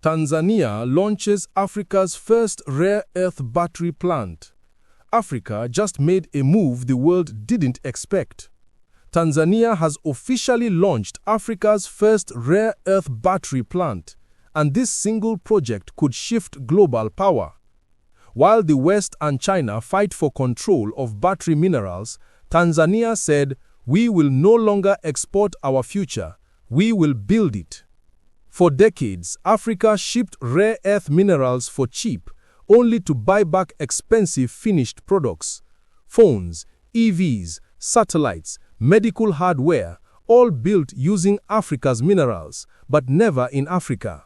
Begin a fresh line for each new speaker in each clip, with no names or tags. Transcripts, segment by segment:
Tanzania launches Africa's first rare earth battery plant. Africa just made a move the world didn't expect. Tanzania has officially launched Africa's first rare earth battery plant, and this single project could shift global power. While the West and China fight for control of battery minerals, Tanzania said, "We will no longer export our future, we will build it." For decades, Africa shipped rare earth minerals for cheap, only to buy back expensive finished products. Phones, EVs, satellites, medical hardware, all built using Africa's minerals, but never in Africa.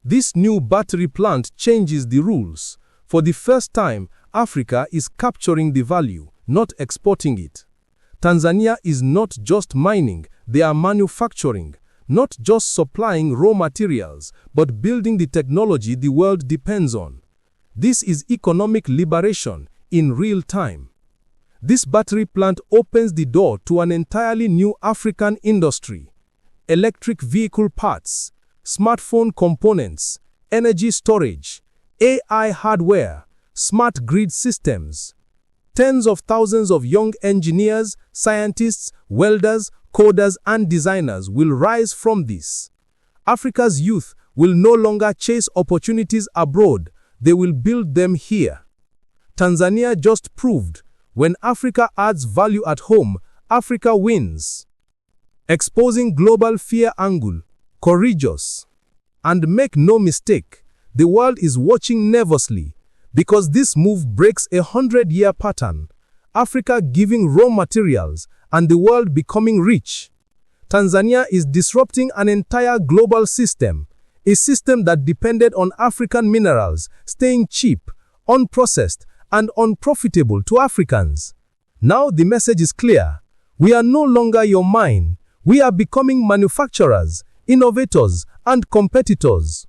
This new battery plant changes the rules. For the first time, Africa is capturing the value, not exporting it. Tanzania is not just mining, they are manufacturing. Not just supplying raw materials, but building the technology the world depends on. This is economic liberation in real time. This battery plant opens the door to an entirely new African industry. Electric vehicle parts, smartphone components, energy storage, AI hardware, smart grid systems. Tens of thousands of young engineers, scientists, welders, coders and designers will rise from this. Africa's youth will no longer chase opportunities abroad, they will build them here. Tanzania just proved, when Africa adds value at home, Africa wins. Exposing global fear angle, courageous. And make no mistake, the world is watching nervously, because this move breaks a 100-year pattern. Africa giving raw materials, and the world becoming rich. Tanzania is disrupting an entire global system, a system that depended on African minerals staying cheap, unprocessed, and unprofitable to Africans. Now the message is clear. We are no longer your mine. We are becoming manufacturers, innovators, and competitors.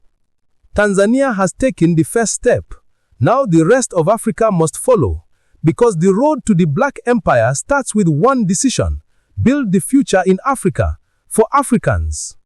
Tanzania has taken the first step. Now the rest of Africa must follow. Because the road to the Black Empire starts with one decision: build the future in Africa, for Africans.